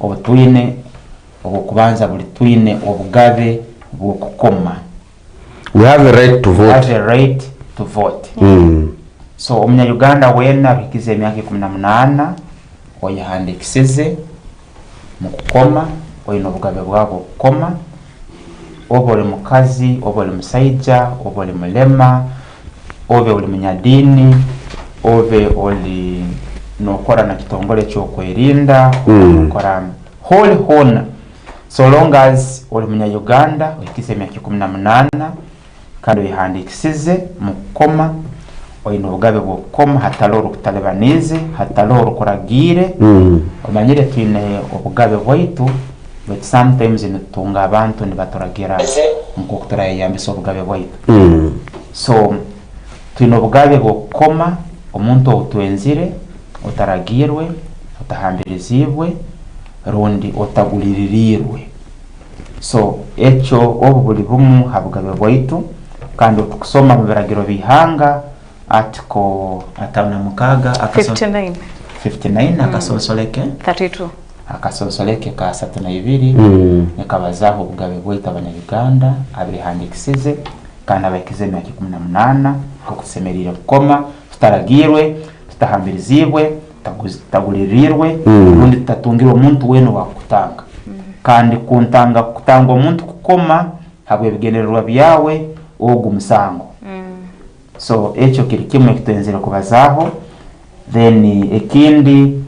obutwine obukubanza buli twine obugabe bw'okukoma. We have a right to vote. We have a right to vote. So Umunyayuganda wena bikize emyaka 18 oyahandikisize mu kukoma oyina obugabe bwabo okukoma. Oba oli mukazi, oba oli musajja, oba oli mulema, oba oli munyadini, oba oli nokora na kitongole ky'okwerinda, okora holy hona. So long as oli Munyayuganda oyikize emyaka 18 kandi oyihandikisize mu kukoma oyina obugabe bw'okukoma hatali orukutalebanize, hatali orukuragire. Omanyire twine obugabe bwaitu but sometimes nitunga abantu nibaturagira nko kuturayambisa obugabe bwaitu. So twine obugabe bw'okukoma omuntu otwenzire otaragirwe otahambirizibwe rundi otaguliririrwe. So echo obu buli bumu habugabe bwaitu kandi tukusoma mu biragiro bihanga article 59 akasonsoleke 32 akasonsoleke ka 32 nekabazaho obugabe bwaitu Abanyayuganda abirihandikisize kandi abakize emyaka 18 okusemerire kukoma tutaragirwe tutahambirizibwe taguliririrwe rundi tutatungirwe omuntu wenu wakutanga. Kandi kuntanga kutanga omuntu kukoma habwe bigenererwa byawe ogu musango. So echo kiri kimwe kitwenzere kubazaho. Then ekindi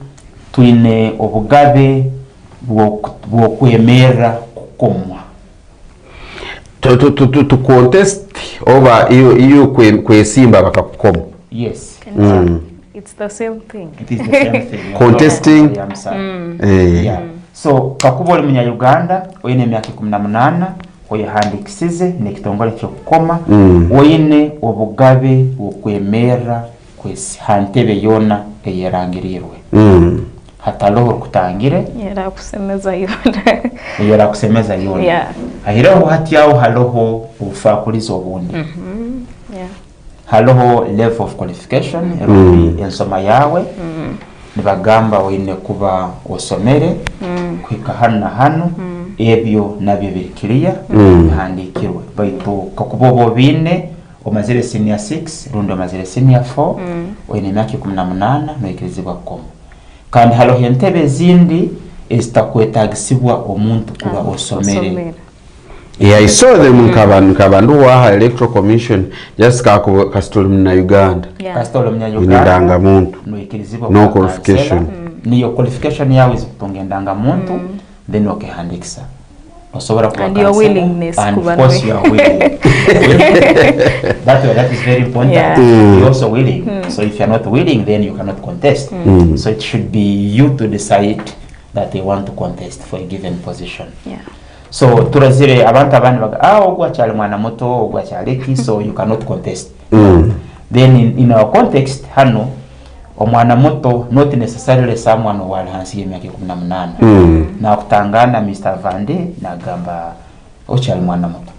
twine obugabe bw'okwemera kukomwa. To contest over iyo kwesimba bakakukoma. Yes. It's the same thing. It is the same thing. Contesting. Yeah. So kakuba oli Munyayuganda oyine emyaka 18 oyihandikisize n'ekitongole ky'okukoma oyine obugabe bw'okwemera hantebe yona eyerangirirwe. Hataloho kutangire yera kusemeza yona. Ahiraho hatiyaho haloho ubufakulizo obundi. Haloho level of qualification rundi ensoma yawe. Nibagamba oyine kuba osomere kwika hano ebyo nabyo birikiriya handikirwe baitu kakubobo bine omazire senior 6 rundi omazire senior 4 oyine emyaka 18 noyikirizibwa kukoma. Kandi haloho entebe zindi ezitakwetagisibwa omuntu kuba osomere. Yeah, I saw them Kabandu Waha Electoral Commission just Kasitoli Munyayuganda. Kasitoli Munyayuganda Ndangamuntu. No qualification. Niyo qualification yawe izikutunga ndangamuntu then okehandikisa. And your willingness. And of course you are willing. That is very important. You're also willing. So if you're not willing, then you cannot contest. So it should be you to decide that they want to contest for a given position. So turazire abantu abandi baga ogwa cyali mwana muto ogwa cyaleki so you cannot contest. Then in our context hano omwana muto not necessarily someone who will hansi emyaka 18 na kutangana Mr. Vande na gamba ocyali mwana muto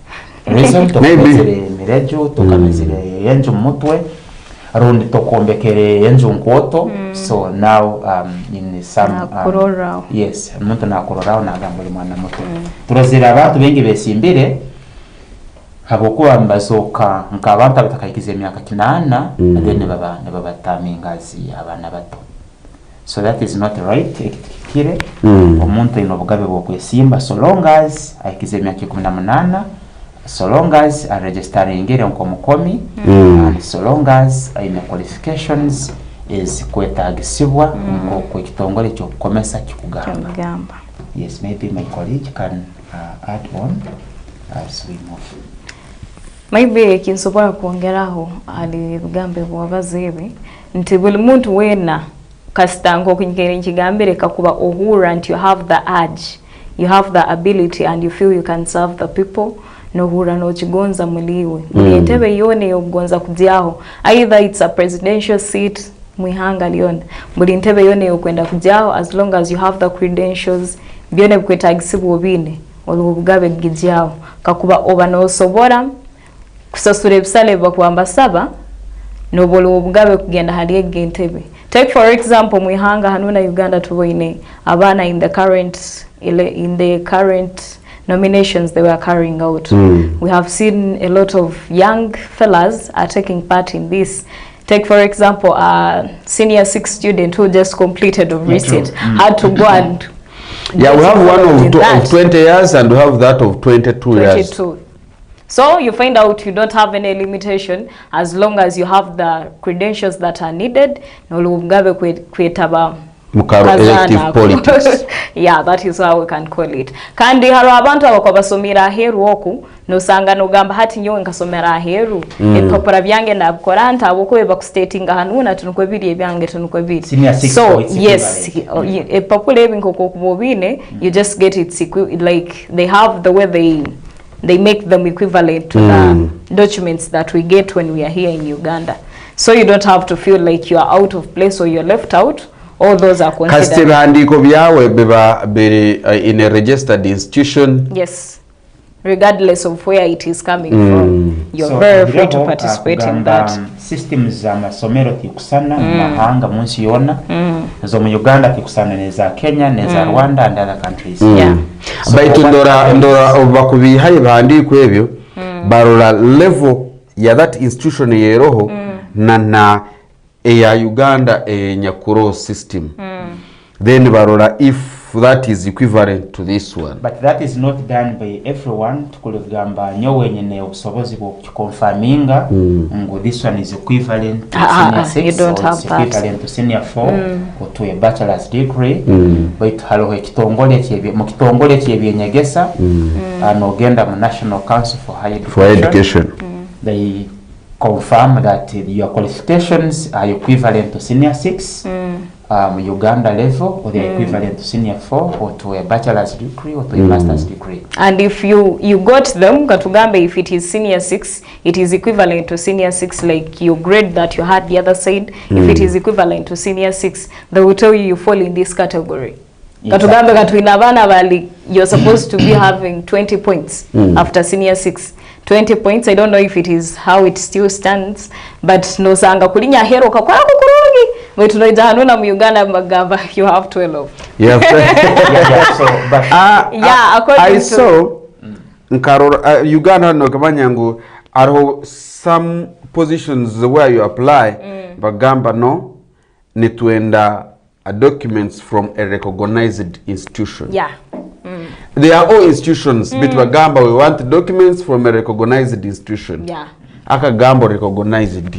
reason to kamezere mirejo to kamezere yenju mutwe rundi to kombekere yenju nkoto. So now in some yes muntu na kororao na gamba mwana muto turazira abantu bengi besimbire habokuba mbazoka nk'abantu batakayikize emyaka 8 then baba tamingazi abana bato. So that is not right. Ekikire omuntu ino bugabe bw'okwesimba so long as ayikize emyaka 18 so long as a registering nko mukomi and so long as ine qualifications is kwetagisibwa ngo kitongole cyo komesa kikugamba. Yes, maybe my colleague can add on as we move. Maybe kinsobora kuongeraho ali bugambe bwabazibi nti buli muntu wena kasitango kunyikere nkigambire kakuba ohura and you have the urge, you have the ability and you feel you can serve the people no hura no chigonza muliwe ntebe yone yogonza kujyaho either it's a presidential seat mwihanga liona buli ntebe yone yokwenda kujyaho as long as you have the credentials byone kwetagisibwo bine olubugabe gijyaho kakuba oba no sobora kusasura ebisale bakwamba saba no bolo obugabe kugenda haliye gentebe Take for example mwihanga hanuna Uganda tuwine abana in the current nominations they were carrying out. We have seen a lot of young fellas are taking part in this. Take for example a senior 6 student who just completed of recent had to go and we have one of 20 years and we have that of 22 years. So you find out you don't have any limitation as long as you have the credentials that are needed. Elective politics. Yeah, that is how we can call it. Kandi haro abantu abakobasomera aheru oku nosanga nogamba hati nyo nkasomera aheru epapura byange nabukoranta abokwe bakustatinga hanuna tunukwebiri ebyange tunukwebiri. So yes, epapura ebinkoko kubobine you just get it like they have the way they make them equivalent to the documents that we get when we are here in Uganda. So you don't have to feel like you are out of place or you're left out. All those are considered. Kasitebandiko byawe beba in a registered institution. Yes, regardless of where it is coming from, you're very free to participate in that. Systems za masomero tikusana mahanga munsi yona zo mu Uganda tikusana neza Kenya neza Rwanda and other countries. Baitu ndora obakubihaye bandiko ebyo barora level ya that institution yeroho na ya Uganda nyakuro system. Then barora if that is equivalent to this one. But that is not done by everyone. Tukuligamba nyowe nyene obusobozi bwo confirminga ngo this one is equivalent to senior 6 you don't have equivalent to senior 4 or to a bachelor's degree. But halo ekitongole kyebye mu kitongole kyebyenyegesa anogenda mu National Council for Higher Education. They confirm that your qualifications are equivalent to senior 6 Uganda level, or the equivalent to senior 4 or to a bachelor's degree or to a master's degree. And if you got them, Katugambe, if it is senior 6, it is equivalent to senior 6, like your grade that you had the other side. If it is equivalent to senior 6, they will tell you fall in this category. Katugambe Katuinabana Valley, you're supposed to be having 20 points after senior 6. 20 points. I don't know if it is how it still stands, but no sanga kulinya hero kakora kukurungi. But tunaita hanuna mu Uganda magamba you have 12. Yeah. So but I saw nkaro Uganda no kabanyangu are some positions where you apply bagamba no ni tuenda documents from a recognized institution. Yeah. They are all institutions. Bitwagamba we want documents from a recognized institution. Yeah. Aka gambo recognized.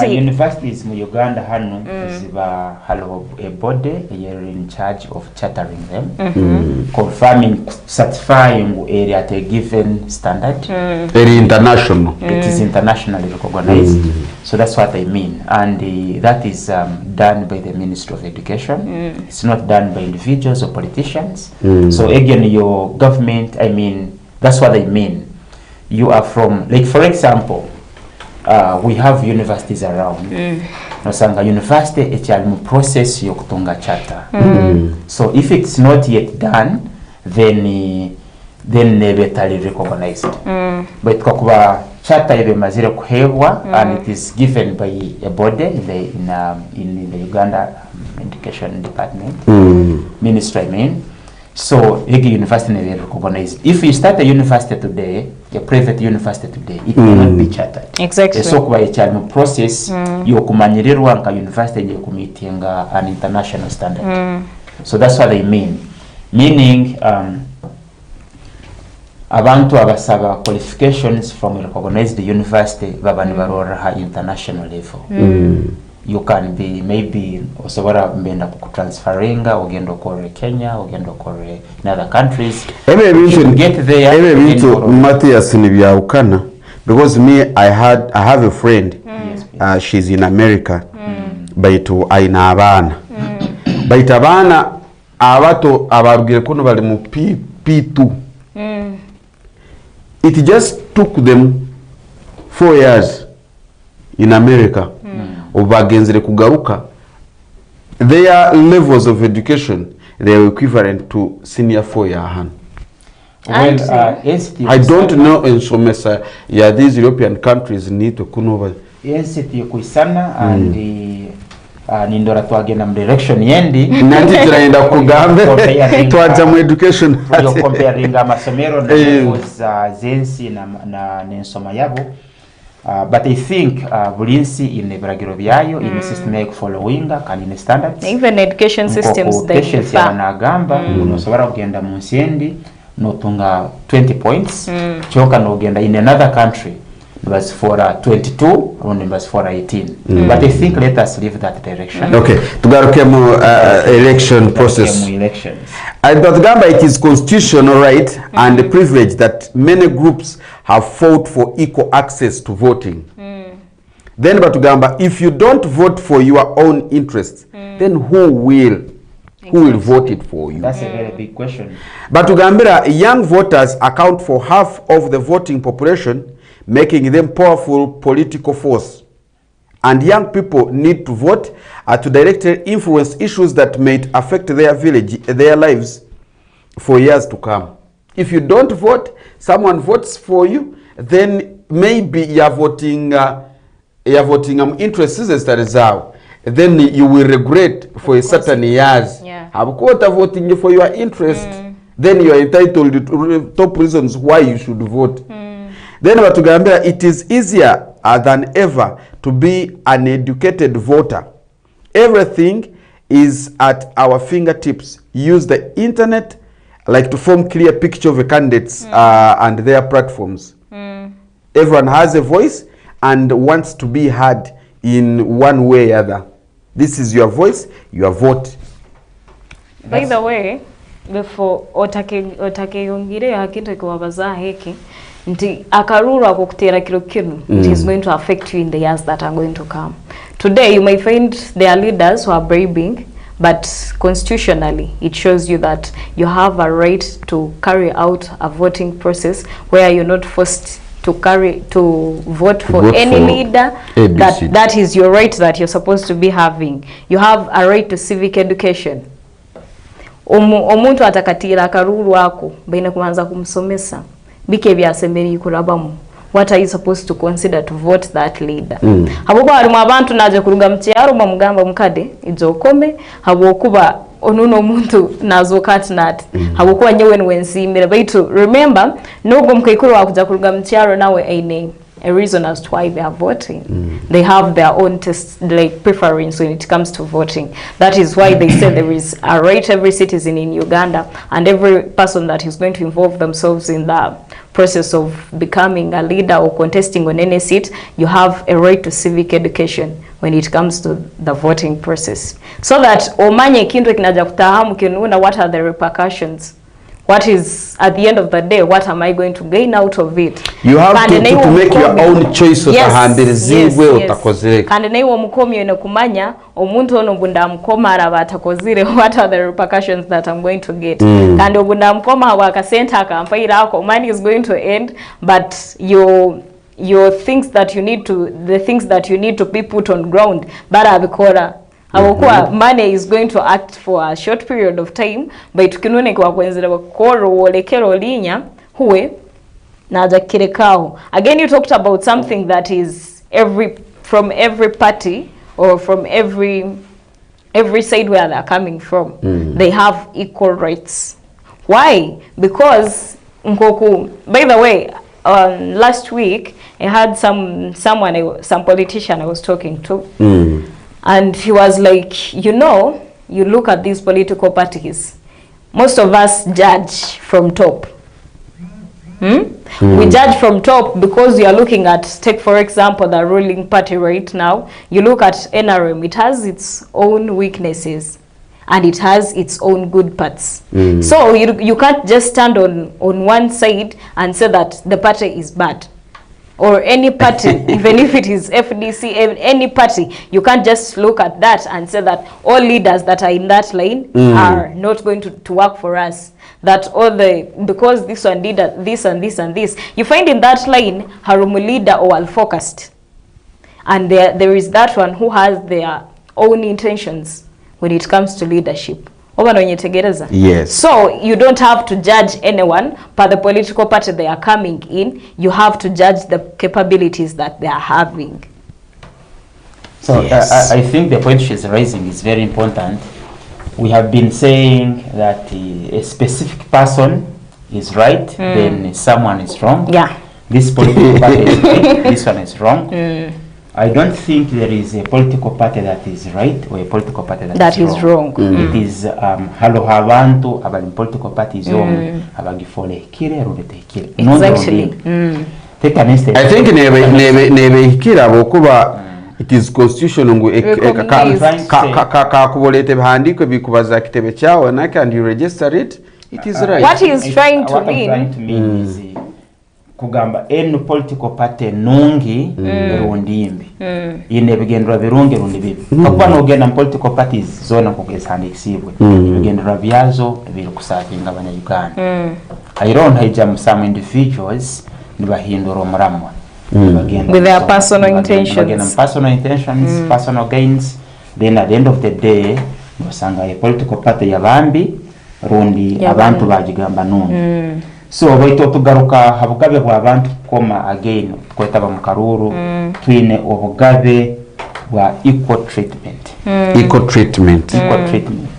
Universities mu Uganda hano ziba halo a body in charge of chartering them, confirming, certifying area at a given standard. Very international. It is internationally recognized. So that's what I mean. And that is done by the Ministry of Education. It's not done by individuals or politicians. So again, your government, I mean, that's what I mean. You are from, like for example, we have universities around. Nosanga university ekyali process yokutunga charter. So if it's not yet done, then nebetali recognized. But kakuba charter ebe mazire kuhebwa and it is given by a body in the Uganda Education Department, Ministry I mean. So Ege University never recognized. If you start a university today, a private university today, it cannot be chartered. Exactly. So kwa a process you kumanyirirwa nka university you kumitinga an international standard. So that's what they mean. Meaning abantu abasaba qualifications from a recognized university baba nibarora ha international level. You can be maybe osobora mbenda kutransferinga ogenda okore Kenya ogenda okore in other countries. Get there. Matthias nibyawukana because me I have a friend. She's in America. Baitu aina abana. Baita abana abato abarugire kuno bali mu P2. It just took them 4 years in America. Obagenzere kugaruka, their levels of education they are equivalent to senior 4 year hand. Well, I don't know in some these European countries need to come over. Institute kuisana and nindora twagenda mu direction yendi nanti turaenda kugambe twaja mu education yo comparing amasomero na zensi na nensoma yabo. But I think bulinsi in Bragiro byayo in system like following can in standards even education systems they nagamba unosobora kugenda mu nsiendi notunga 20 points choka nogenda in another country was for 22 and was for 18 but I think let us leave that direction. Okay, tugaruke mu election process. But gamba it is constitutional right and the privilege that many groups have fought for equal access to voting. Then batugamba if you don't vote for your own interests then who will vote it for you? That's a very big question. Batugambira young voters account for half of the voting population, making them powerful political force. And young people need to vote to directly influence issues that may affect their lives for years to come. If you don't vote, someone votes for you, then maybe you're voting interests that is out. Then you will regret for a certain years. Habukuwa voting for your interest. Then you are entitled to top reasons why you should vote. Then batugambira it is easier than ever to be an educated voter. Everything is at our fingertips. Use the internet like to form clear picture of the candidates and their platforms. Everyone has a voice and wants to be heard in one way or other. This is your voice, your vote. By the way, before otake yongire hakinto kuwabaza heki nti akarura kukutera kilo it is going to affect you in the years that are going to come. Today you may find their leaders who are bribing, but constitutionally it shows you that you have a right to carry out a voting process where you're not forced to vote for any leader. That is your right that you're supposed to be having. You have a right to civic education. Omuntu atakatira akaruru wako baina kuanza kumsomesa bike byasemberi kurabamu. What are you supposed to consider to vote that leader? Habuko harimu abantu naje kuruga mchiyaro mugamba mukade izokome habokuba onuno muntu nazo katnat habokuba nyewe nwensimira baitu remember nogo mkaikuru wakuja kuruga mchiyaro nawe aine a reason as to why they are voting. They have their own preference when it comes to voting. That is why they say there is a right every citizen in Uganda and every person that is going to involve themselves in the process of becoming a leader or contesting on any seat, you have a right to civic education when it comes to the voting process. So that omanye kintu kinaja kutahamu kinuna what are the repercussions. What is, at the end of the day, what am I going to gain out of it? You have to make your own choice. Yes. Kandi neiwo mukomi ene kumanya omuntu ono bunda mkoma araba atakozire what are the repercussions that I'm going to get. Kandi bunda mkoma wakasenta akampaira ako money is going to end, but your things that you need to be put on ground bara bikora. Money is going to act for a short period of time, but tukinone kwa kwenzera koro wolekero linya huwe naja kirekao. Again, you talked about something that is from every party or from every side where they're coming from. They have equal rights. Why? Because Nkoku, by the way, last week I had some politician I was talking to. And he was like, you look at these political parties. Most of us judge from top. We judge from top because we are looking at, take for example, the ruling party right now. You look at NRM, it has its own weaknesses and it has its own good parts. So you can't just stand on one side and say that the party is bad. Or any party, even if it is FDC, any party, you can't just look at that and say that all leaders that are in that line are not going to work for us. That because this one did this and this and this. You find in that line, Harumu leader or al-focused. And there is that one who has their own intentions when it comes to leadership. Yes. So you don't have to judge anyone per the political party they are coming in. You have to judge the capabilities that they are having. So I think the point she's raising is very important. We have been saying that a specific person is right, then someone is wrong. Yeah. This political party is right, this one is wrong. I don't think there is a political party that is right or a political party that is wrong. It is halo habantu abali political parties abagifole kire rubete kire. Exactly. Take an instance. I think nebe hikira bokuba it is constitution ngu kubolete bihandiko bikubaza kitebe cyawe naka and you register it, it is right. What he is trying to mean is kugamba enu political party nungi rundi imbi ine bigendera birungi rundi bibi kuba nogenda political parties zona kugesandikisibwe bigendera byazo biri kusavinga abanyayuganda iron hijam some individuals nibahindura umuramwa with their personal intentions, personal gains, then at the end of the day nosanga a political party yabambi rundi abantu bajigamba nungi. So baito tugaruka habugabe bwa abantu koma again kwetaba mu karuru twine obugabe bwa equal treatment. Equal treatment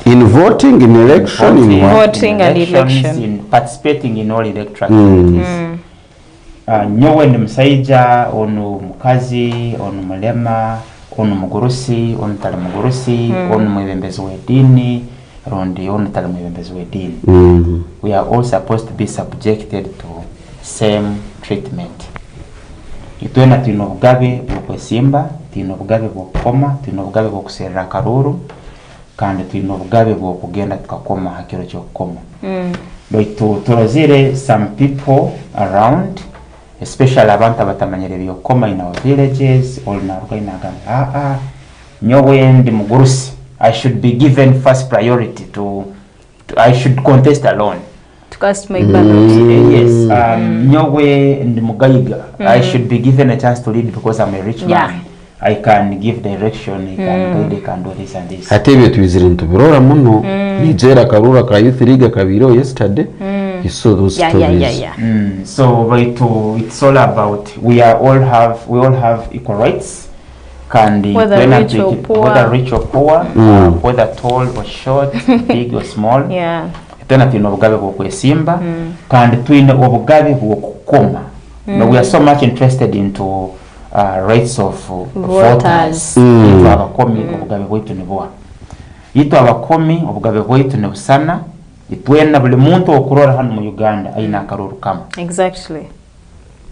in voting, in election, in voting and elections, in participating in all electoral activities. Nyowe ndi musaija onu mukazi onu mulema onu mugurusi onu tali mugurusi onu mwebembezi wedini rundi onu tali mwebembezi wedini. We are all supposed to be subjected to same treatment. Itwena tuino bugabe bwokwesimba, tuino bugabe bwokukoma, tuino bugabe bwokuserera karuru, kandi tuino bugabe bwokugenda tukakoma hakiro kyokukoma. Baitu turazire some people around, especially abantu abatamanyere byokoma in our villages or naruka inagamba nyowe ndi mugurusi, I should be given first priority to I should contest alone to cast my ballot. Yes. Nyowe ndi mugayiga, I should be given a chance to lead because I'm a rich man. I can give direction, I can guide, I can do this and this. Atebe twizire ntubirora muno nijera karura ka youth league kabiro yesterday. You saw those stories. So it's all about we all have equal rights. Whether rich or poor, whether tall or short, big or small. Yeah. Tena tuino obugabe bwokwesimba kandi tuino obugabe bwokukoma. But we are so much interested into rights of voters. Itu abakomi obugabe bwetu nibuwa. Itu abakomi obugabe bwetu nibusana. Itwena buli muntu okurora hano mu Uganda aina akaruru kama. Exactly.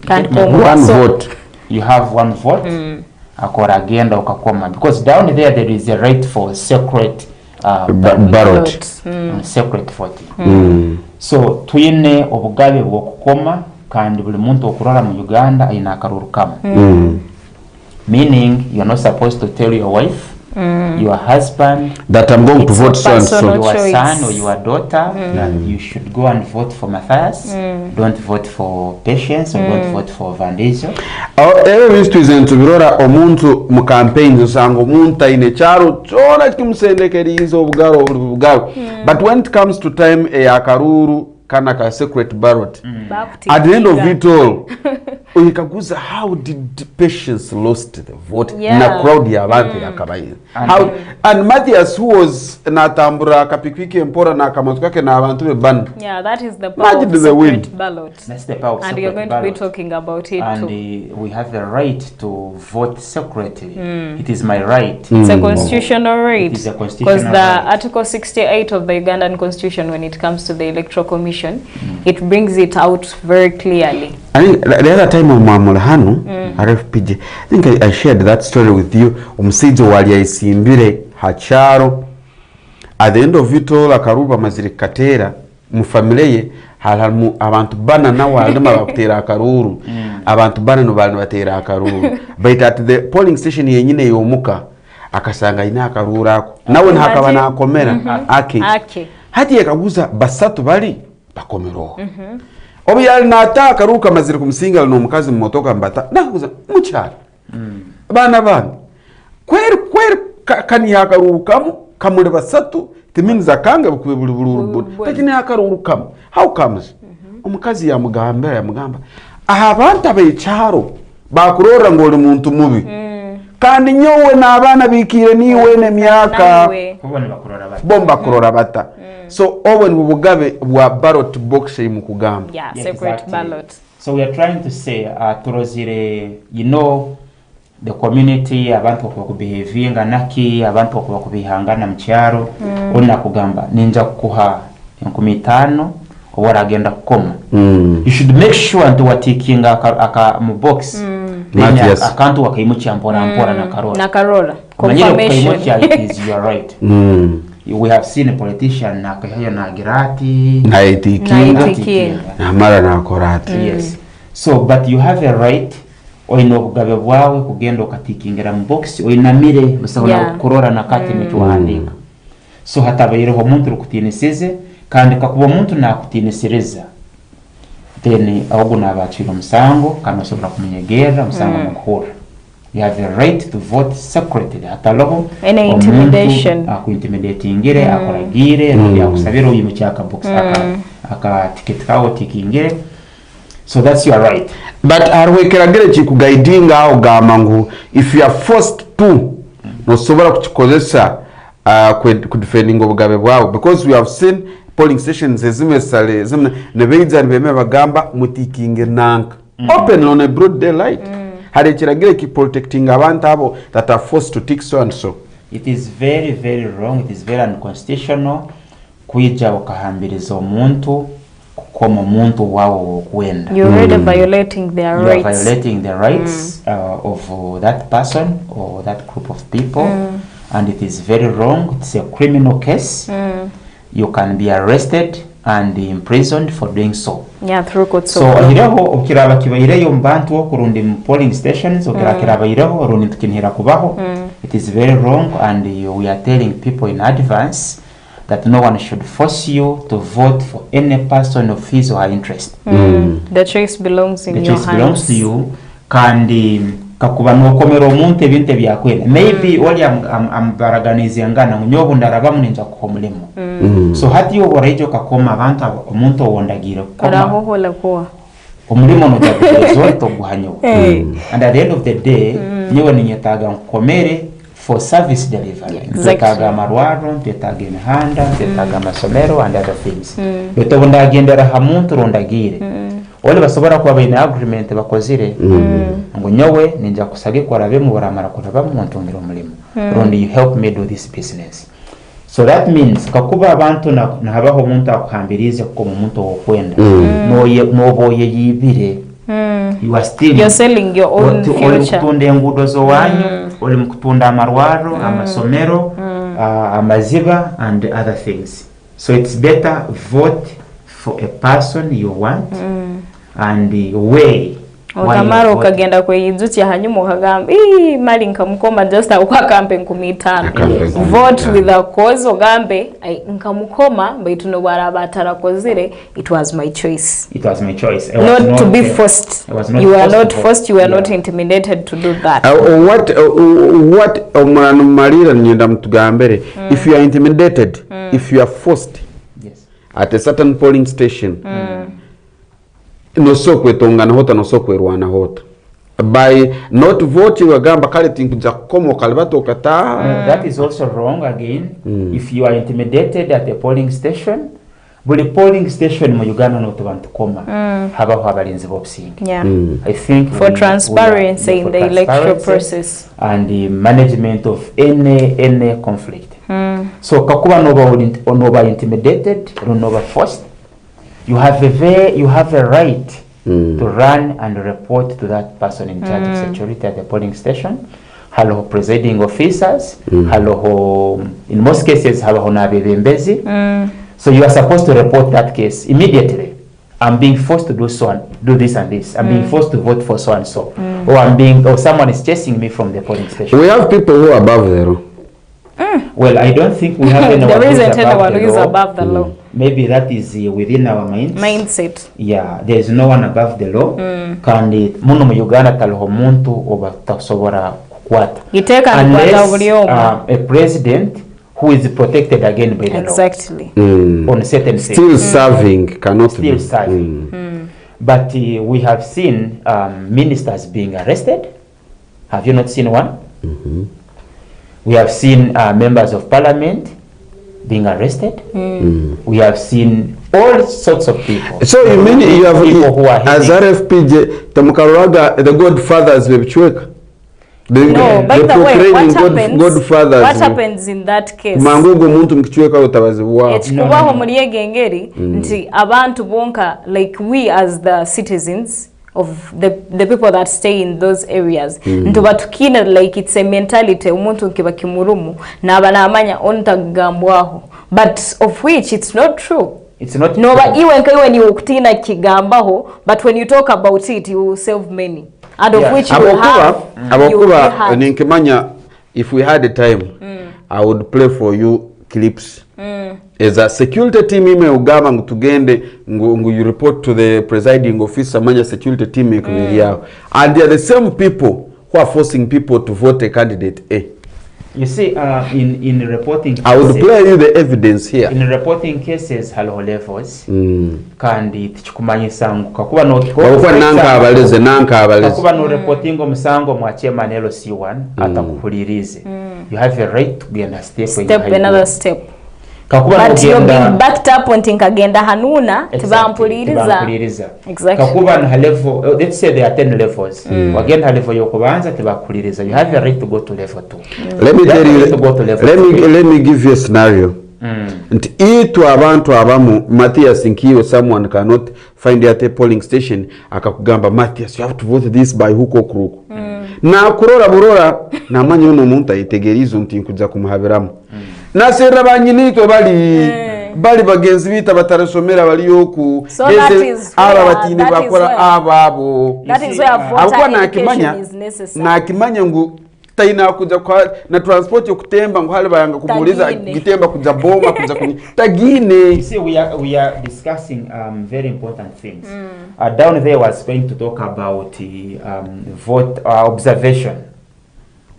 One vote. You have one vote. Akora agenda ukakoma because down there is a right for separate ballot. Separate voting. So twine obugabe bwokukoma kandi buli muntu okurora mu Uganda aina akaruru kama. Meaning you're not supposed to tell your wife, your husband, that I'm going to vote so and so, your son or your daughter, that you should go and vote for Matthias, don't vote for Patience, or don't vote for Vandezo. Tubirora omuntu mu campaigns usanga omuntu ine charo chona kimsendekerizo obugaro obugaro. But when it comes to time akaruru kana ka secret ballot, at the end of it all uyikaguza how did Patience lost the vote na crowd ya abantu yakabaye. How and Matthias who was natambura kapikwiki empora na kamatukake na abantu beban. Yeah, that is the power of secret ballot. That's the power of and you're going to be talking about it and too. We have the right to vote separately. It is my right. It's a constitutional right. It is a constitutional because the Article 68 of the Ugandan Constitution, when it comes to the Electoral Commission, it brings it out very clearly. I think the other time of Mamulhanu, RFPG, I think I shared that story with you. Umsijo wali isimbire hacharo. At the end of it all, akaruba maziri katera, mufamileye, halamu abantu bana na walima bakutera akaruru. Abantu bana no balina batera akaruru. But at the polling station yenyine yomuka, akasanga ina akaruru ako. Nawe hakaba na akomera ake. Hati yakaguza basatu bali bakomero. Obu yali nataka ruka maziri kumsinga no mukazi mmotoka mbata nakuza mucyara bana kweri kani yakarukamu kamure basatu timinza kanga bukube buli takini yakarukamu how comes omukazi yamugamba aha abantu abayicaro bakurora ngo uri muntu mubi kandi nyowe n'abaana bikire niwe n'emyaka bomba kurora bata so obwo ni bugabe bwa ballot box mu kugamba separate ballot. So we are trying to say turozire the community abantu okubehavinga naki abantu okubihangana mu kyaro onna kugamba ninja kuha 15 owara agenda kukoma. You should make sure nti watikinga aka mu box akantu wakayimucha mpora na karola confirmation is you are right. We have seen a politician nakayo na girati na itikinga na mara na korati. Yes, so but you have a right oino kugabe bwawe kugenda okatikingira mu box oinamire busabona kurora na kati n'icyohandika. So hatabayireho omuntu rukutinisize kandi kakuba omuntu nakutinisiriza then ahubwo nabacira umusango kandi osobora kumenyegera umusango mukuru. You have a right to vote secretly hataloho any intimidation akuintimidatingire akoragire yakusabira uyu mucyaka box aka ticket kawo tikingire. So that's your right. But arwekeragere chikugaidinga au gamangu if you are forced to no sobora kuchikozesa kudefending obugabe bwawe because we have seen polling stations ezimesale nebeiza nibeme bagamba mutikinge nanka open on a broad daylight. Hade kiragire ki protecting abantu abo that are forced to tick so and so. It is very very wrong. It is very unconstitutional kuija okahambiriza omuntu kukoma omuntu wawo kwenda. You're already violating their rights. You are violating the rights of that person or that group of people and it is very wrong. It's a criminal case. You can be arrested and imprisoned for doing so. Yeah, through court. So hiraho okiraba kibayireyo mbantu okurundi mu polling stations okiraba yireho orundi tukinhira kubaho. It is very wrong and we are telling people in advance that no one should force you to vote for any person of his or her interest. The choice belongs in your hands. The choice belongs to you. Kandi kakuba nokomera omuntu ebintu byakwene maybe oli ambaraganize ngana nyobo ndaraba muninja kukomulemo. So hati yo borejo kakoma abantu omuntu owondagira karaho hola kwa omulimo no result oguhanyo. And at the end of the day nyewe ninyetaga nkomere for service delivery. Tetaga marwaro, tetaga imihanda, tetaga masomero and other things. Beto ndagendera hamuntu rondagire. Ole basobora kuba baina agreement bakozire. Ngo nyowe ninja kusage kwarabe mu baramara kuraba mu ntongero mulimo. Rondi you help me do this business. So that means kakuba abantu na habaho umuntu akuhambirize ko umuntu wokwenda. No boye yibire. You are still you're selling your own future. Oli kutunda engudo zo wanyu, oli mukutunda amarwaro, amasomero, amaziba and other things. So it's better vote for a person you want and way Okamara ukagenda kweyidzuti hanyuma ukagamba mali nkamukoma just akwa campaign 15 vote with a cause ogambe nkamukoma baitu no barabatara kozire it was my choice. It was my choice. Not to be forced. You are not forced, you are not intimidated to do that. What omwana marira nyenda mtugambere if you are intimidated, if you are forced at a certain polling station no sokwe tongana hota no sokwe rwana hota by not voting wagamba kale tinkuja komo kalbato kata. That is also wrong again. If you are intimidated at the polling station, but the polling station mu Uganda no abantu koma haba abalinzi b'obusinge. I think for transparency in the electoral process and the management of any conflict. So kakuba no intimidated or no forced, you have a right to run and report to that person in charge of security at the polling station. Hello, presiding officers. Hello, in most cases, hello, nabebembezi. So you are supposed to report that case immediately. I'm being forced to do so and do this and this. I'm being forced to vote for so and so, or someone is chasing me from the polling station. We have people who are above the law. Well, I don't think we have anyone who is above the law. Maybe that is within our mindset. Yeah, there is no one above the law. Kandi muno mu Uganda taliho muntu oba tasobora kukwata. Unless a president who is protected again by the law. On certain things. Still serving cannot still serving. But we have seen ministers being arrested. Have you not seen one? We have seen members of parliament being arrested. We have seen all sorts of people. So you mean you have people who are as RFP, the godfathers of Chweka? No, by the way, what happens in that case? Mangugo muntu mkichweka utabazi wao. Kubaho muri egengeri nti abantu bonka, like we as the citizens of the people that stay in those areas, ntuba tukina like it's a mentality umuntu nkiba kimurumu na abanamanya ontagambwaho, but of which it's not true. It's not no, but even when you kutina kigambaho, but when you talk about it, you will save many. And of which you have. Ninkimanya, if we had the time, I would play for you clips. As a security team, ugama ngutugende ngu you report to the presiding officer, manya security team and they are the same people who are forcing people to vote a candidate A. You see, in reporting cases, I would play you the evidence here. In reporting cases, halo levels, kandi tichikumanyisa ngu kakuba no kakuba no reporting omusango mwache manelo C1 atakuhulirize. You have a right to be in a step another step. But you're being backed up on tinkagenda hanuna tibampuliriza. Exactly. Kakuba na level, let's say there are 10 levels. Wagenda level yokubanza tibakuliriza. You have a right to go to level 2. Let me tell you, let me give you a scenario. Nti itu abantu abamu Matthias Nkiyo, someone cannot find at a polling station akakugamba Matthias, you have to vote this by hook or crook. Na kurora burora na manyo no muntu ayitegerizo nti kuja kumuhabiramu. Na sera banyinito bali bagenzi bita batarasomera bali yoku aba batini bakora ababo. That is where voter education is necessary. Na kimanya ngu taina kuja kwa na transport yo kutemba ngo hale bayanga kumuliza gitemba kuja boma kuja tagine. You see, we are discussing very important things. Down there was going to talk about vote observation.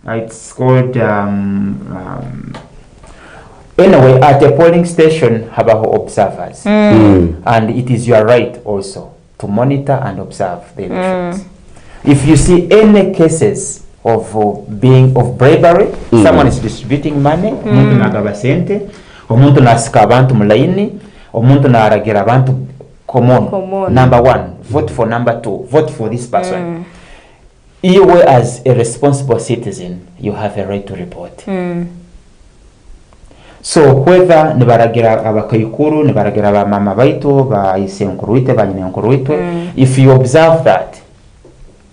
It's called anyway, at a polling station, have observers, and it is your right also to monitor and observe the elections. If you see any cases of bravery, someone is distributing money, omuntu nagaba sente, omuntu nasika abantu mulaini, omuntu naragira abantu common. Number 1, vote for number 2, vote for this person. You, as a responsible citizen, you have a right to report. So whether nibaragira abakayikuru, nibaragira ba mama baito, ba isenkuruite, ba nyenkuruite, if you observe that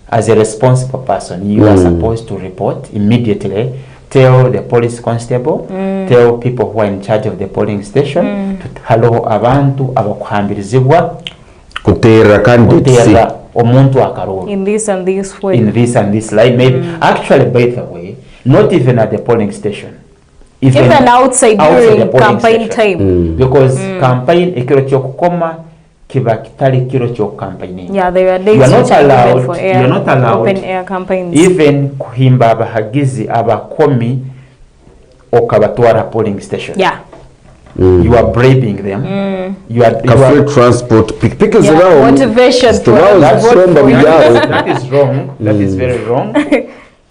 as a responsible person, you are supposed to report immediately. Tell the police constable, tell people who are in charge of the polling station, to halo abantu abakuhambirizibwa kutera candidacy omuntu akaroro in this and this way, in this and this line, maybe actually, by the way, not even at the polling station, even outside during campaign time, because campaign ekiro kyokukoma kiba kitali kiro kyok campaigning. Yeah, there are days you are not allowed open air campaigns, even kuhimba abahagizi abakomi okabatwara polling station. Yeah. You are bribing them. You are free transport. Motivation. That is wrong. That is very wrong.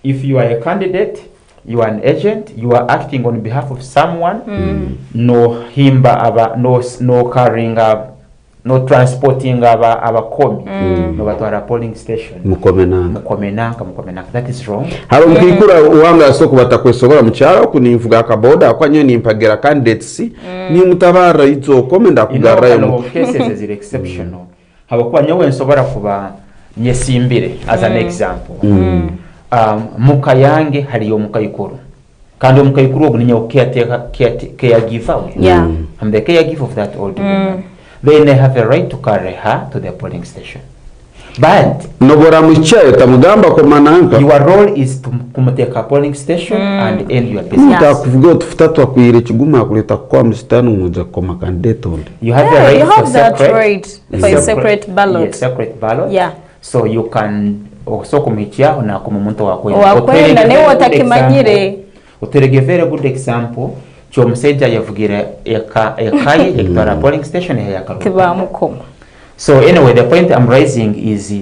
If you are a candidate, you are an agent, you are acting on behalf of someone, no himba aba, no carrying up, no transporting abakomi, no batwara polling station. Mukomenanga. That is wrong. Haro mkikura uwanga soko batakwesobora mucyaro kunimvuga akaboda kwa nyene nimpagira candidates ni mutabara izo komenda kugara yo. No cases is exceptional. Habakuba nyewe nsobora kuba nyesimbire as an example. Mukayange hariyo mukayikuru. Kandi mukayikuru obuninye caregiver. Yeah. I'm the caregiver of that old woman. Then they have a right to carry her to the polling station. But nobora muchayo tamugamba ko mananga, your role is to kumuteka polling station and end your business. Kuvuga tufutatu akwire kiguma kuleta kwa mstanu muja kwa candidate. You have a right, you have that right for a separate ballot. Yes, separate ballot. Yeah. So you can also kumichia na kumumuntu wakwe. Wakwenda ne watakimanyire. Uterege very good example. Chomuseja yavugira ekaye ekitwara polling station kiba mukoma. So anyway, the point I'm raising is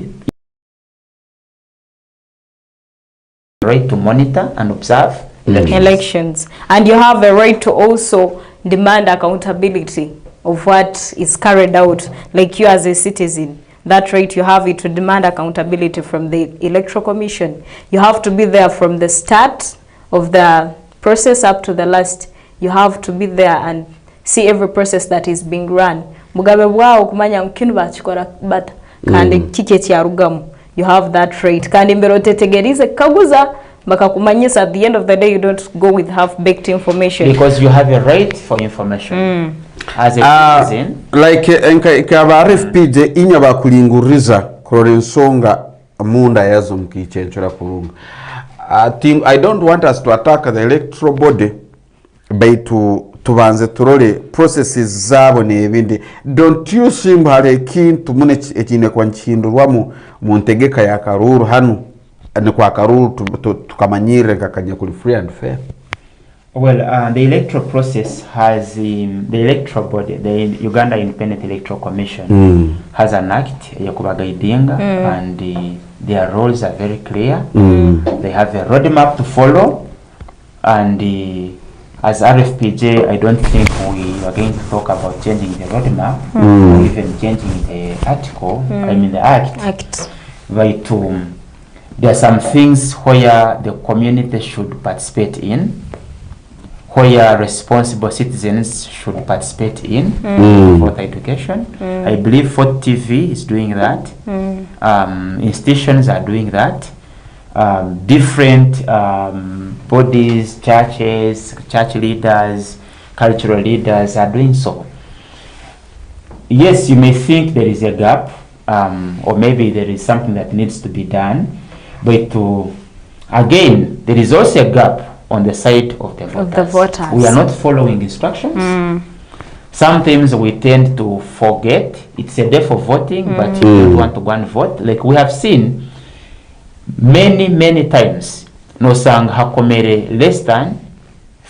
right to monitor and observe elections. And you have a right to also demand accountability of what is carried out, like you as a citizen. That right, you have it to demand accountability from the Electoral Commission. You have to be there from the start of the process up to the last. You have to be there and see every process that is being run. Mugabe bwao kumanya mkinu bachikora bata kandi kike kyarugamu. You have that right. Kandi mbere otetegerize kaguza bakakumanyisa at the end of the day you don't go with half-baked information. Because you have a right for information. As a citizen. Like kaba RFPJ inya bakulinguriza kurora ensonga munda yazo mukichenchera kulunga. I don't want us to attack the electoral body by tubanze turole processes zabo n'ebindi. Don't you think hari kintu mune ekine kwa nchindurwa mu ntegeka ya Karuru hanu ne kwa Karuru tukamanyire kakanya kuli free and fair? Well, the electoral process has the electoral body, the Uganda Independent Electoral Commission has an act yakubagaidinga and their roles are very clear. They have a roadmap to follow, and as RFPJ, I don't think we are going to talk about changing the roadmap or even changing the article. I mean the act. Right, there are some things where the community should participate in, where responsible citizens should participate in voter education. I believe Fort TV is doing that. Institutions are doing that. Different bodies, churches, church leaders, cultural leaders are doing so. Yes, you may think there is a gap, or maybe there is something that needs to be done, but again, there is also a gap on the side of the voters. We are not following instructions. Sometimes we tend to forget. It's a day for voting, but you don't want to go and vote. Like we have seen many times, no sang hakomere less than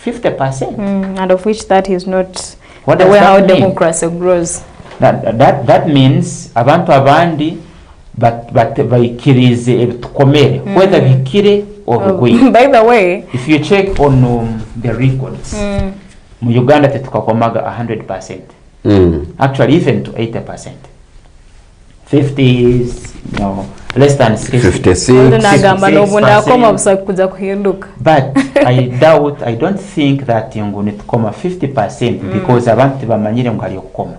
50%. And of which that is not what the way how mean? Democracy grows. That means abantu abandi but baikirize tukomere whether bikire or By the way, if you check on the records, mu Uganda tetukakomaga 100%. Actually, even to 80%. 50s, less than 56. But I don't think that you're going to come 50% because abantu bamanyire ngali okukoma.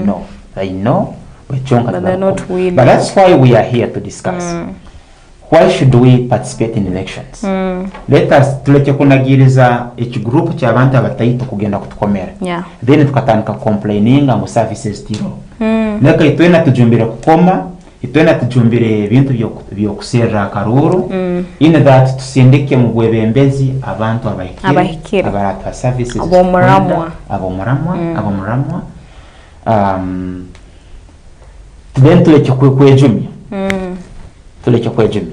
No, they know. But they're not willing. But that's why we are here to discuss. Why should we participate in elections? Let us tuleke kunagiriza ekigroup ky'abantu abatayito kugenda kutukomera. Then tukatandika complaining ngo services tiro. Neka itwena tujumbire kukoma, itwena tujumbire ebintu byokuserra Karuru. In that tusindike mu bwebembezi abantu abahikire abarata services abomuramwa. Then tuleke kwejumya. Tuleke kwejumya.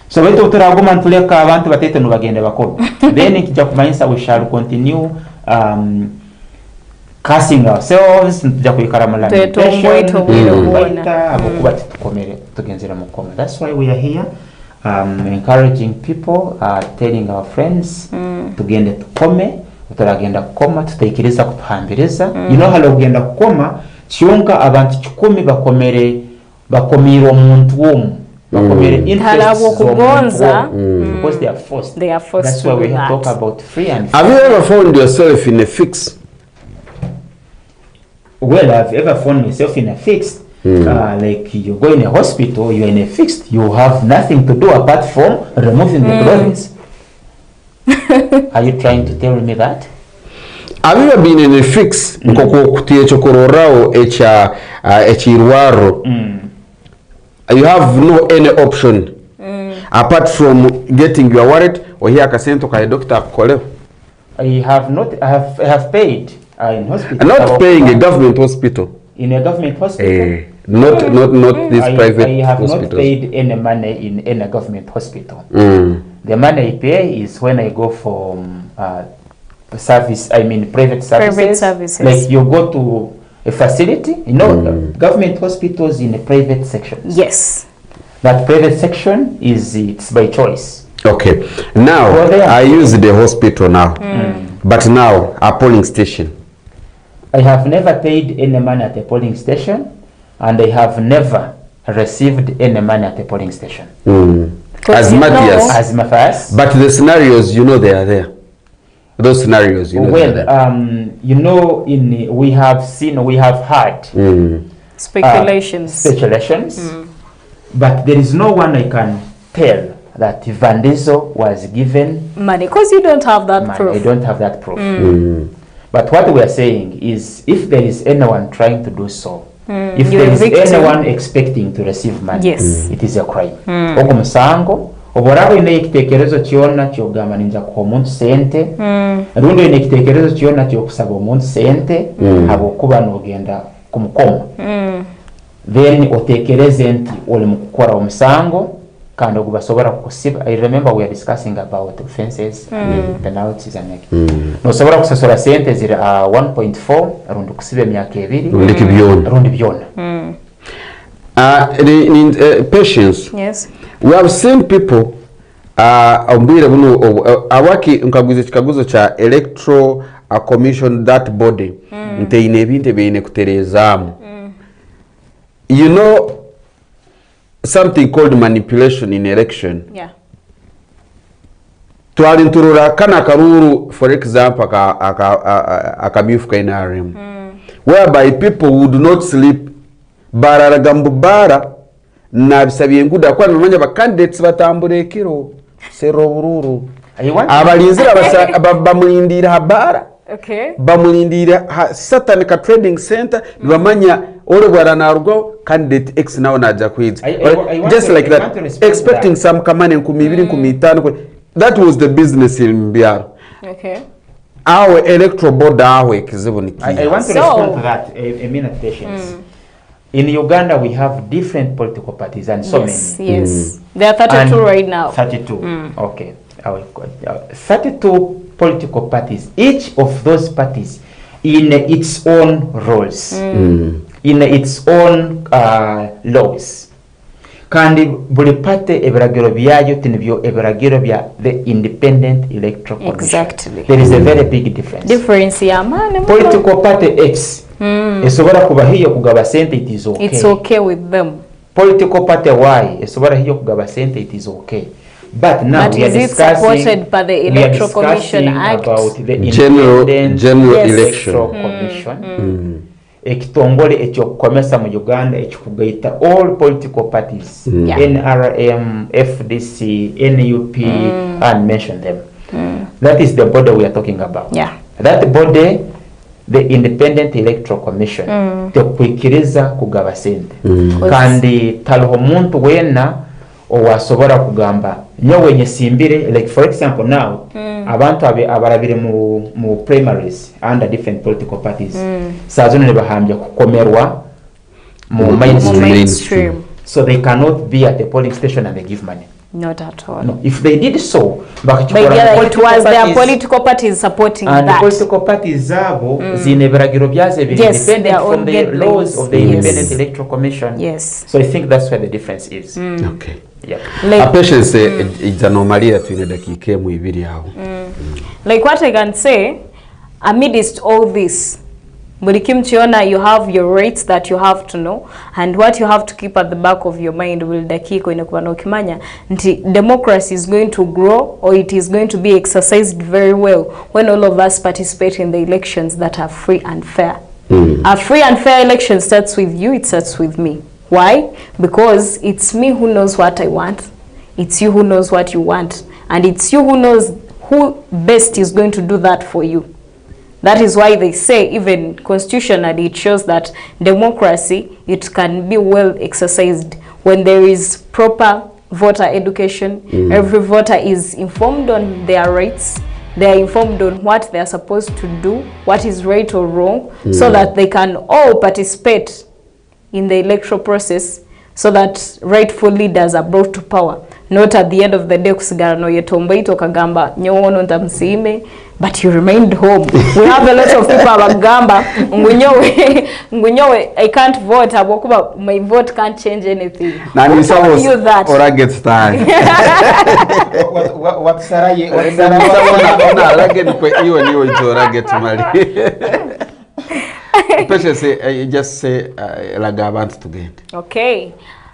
So wetu uturaguma ntuleka abantu batete nubagende bakoma. Then kijja kumanyisa we shall continue casting ourselves ntujja kuyikara mu lamentation abokuba tukomere tugenzera mu koma. That's why we are here encouraging people, telling our friends tugende tukome, uturagenda kukoma tutayikiriza kutuhambiriza. You know halo kugenda kukoma kyonka abantu 10 bakomira omuntu womu. Because they are forced. That's why we talk about free and fair. Have you ever found yourself in a fix? Well, I've ever found myself in a fix. Like you go in a hospital, you're in a fix. You have nothing to do apart from removing the clothes. Are you trying to tell me that? Have you ever been in a fix? Kutie chokororao echirwaro. You have no any option apart from getting your wallet or here akasento ka doctor akole. I have paid in hospital. Not paying a government hospital. In a government hospital. Not this private hospital. I have not paid any money in any government hospital. The money I pay is when I go for service. I mean private services. Like you go to a facility, government hospitals in a private section. Yes. That private section it's by choice. Okay. Now, I use the hospital now. But now, a polling station. I have never paid any money at a polling station, and I have never received any money at a polling station. As Matthias. As Matthias. But the scenarios, you know, they are there. Those scenarios, you know. Well, you know, we have heard speculations. But there is no one I can tell that Van Diesel was given money, because you don't have that proof. I don't have that proof. But what we are saying is, if there is anyone trying to do so, if there is anyone expecting to receive money, it is a crime. Ogo musango oborabo ine ekitekerezo kyona kyogamba ninja ku omuntu sente, rundo ine ekitekerezo kyona kyokusaba omuntu sente abo kuba nogenda kumukoma, then otekereze nti oli mukukora omusango kandi ogubasobora kusiba. I remember we are discussing about offenses and penalties and like no sobora kusasora sente zira 1.4 rundi kusibe myaka 2 rundi byona. Patience. Yes. We have seen people ombire buno awaki nkaguze kikaguzo cha electoral commission, that body nte ine binte bine kuterezamu. You know something called manipulation in election. Yeah. Twalinturura kana karuru, for example, akabifu ka NRM, whereby people would not sleep bararagambubara na bisabiye nguda kwa namanya ba candidates batambure kiro sero bururu abalinzira bamulindira habara. Okay. Bamulindira Satan ka trading center bamanya ole bwara narwo candidate X now naja kwiza, just like that, expecting that. Some kamane 2025. That was the business in Mbiara. Okay. Our electoral board awe kiziboniki. I want to respond to that a minute, patience. In Uganda we have different political parties and so many. Yes. There are 32 and right now. 32. Okay. 32 political parties. Each of those parties in its own roles, in its own laws. Kandi buli party ebragiro byayo tinibyo ebragiro bya the Independent Electoral Commission. Exactly. There is a very big difference. Difference ya man. Political party X esobora kuba hiyo kugaba sente, it is okay. It's okay with them. Political party Y esobora hiyo kugaba sente, it is okay. But now we are discussing by the Electoral Commission Act about the General Electoral Commission. Ekitongole ekyokukomesa mu Uganda ekikugaita all political parties, NRM, FDC, NUP, and mention them. That is the body we are talking about. That body, the Independent Electoral Commission, tekwikiriza kugaba sente. Kandi taliho muntu wena owasobora kugamba nyowe nyesimbire, like for example now abantu abarabire mu primaries under different political parties sazo ne bahambya kukomerwa mu mainstream, so they cannot be at the polling station and they give money. Not at all. No, if they did so, but yeah, it was their political parties supporting and that. And the political parties zabo zineberagiro byaze independent from the laws of the Independent Electoral Commission. Yes. So I think that's where the difference is. Okay. Yeah. Like, patience ijanomalia tuine dakika mu ibiri hao. Like what I can say, amidst all this, Murikimchiona, you have your rights that you have to know, and what you have to keep at the back of your mind will dakiko inakubano kimanya nti democracy is going to grow, or it is going to be exercised very well when all of us participate in the elections that are free and fair. A free and fair election starts with you, it starts with me. Why? Because it's me who knows what I want, it's you who knows what you want, and it's you who knows who best is going to do that for you. That is why they say, even constitutionally, it shows that democracy, it can be well exercised when there is proper voter education. Every voter is informed on their rights. They are informed on what they are supposed to do, what is right or wrong, so that they can all participate in the electoral process, so that rightful leaders are brought to power. not at the end of the day kusigara no yetombaito kagamba nyowono ndamsime, but you remained home. We have a lot of people abagamba ngunyowe I can't vote abokuba my vote can't change anything. Na ni sawa ora get style. What Saraye na again kwa hiyo niyo ora get mali. Especially say just say lagabantu tugende. Okay.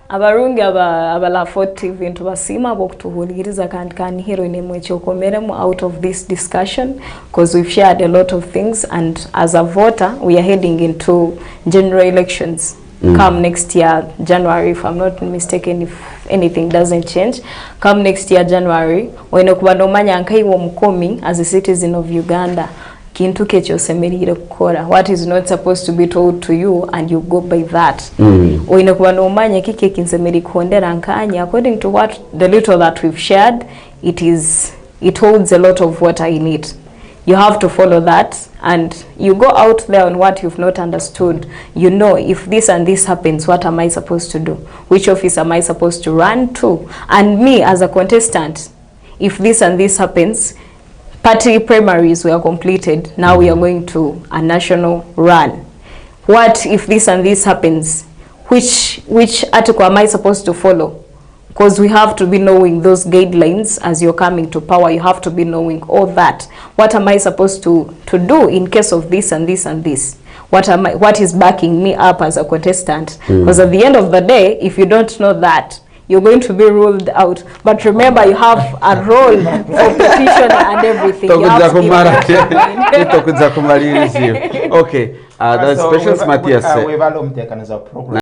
Abarungi abalafoti vintu basima bokutuhuliriza kandi hero inemwe chokomeremu out of this discussion, because we've shared a lot of things, and as a voter we are heading into general elections come next year January, if I'm not mistaken, if anything doesn't change. Come next year January wene kubandomanya nkaiwo mkomi as a citizen of Uganda kintu kecho semerire kukora, what is not supposed to be told to you and you go by that. Oine kuba no manya kike kinsemeri kuondera nkanya, according to what the little that we've shared, it holds a lot of water in it. You have to follow that, and you go out there on what you've not understood. You know, if this and this happens, what am I supposed to do? Which office am I supposed to run to? And me as a contestant, if this and this happens, party primaries were completed, now we are going to a national run. What if this and this happens? Which article am I supposed to follow? Because we have to be knowing those guidelines as you're coming to power. You have to be knowing all that. What am I supposed to do in case of this and this and this? What is backing me up as a contestant? Because at the end of the day, if you don't know that, you're going to be ruled out. But remember, you have a role for petition and everything. Okay, that's Patience Matthias.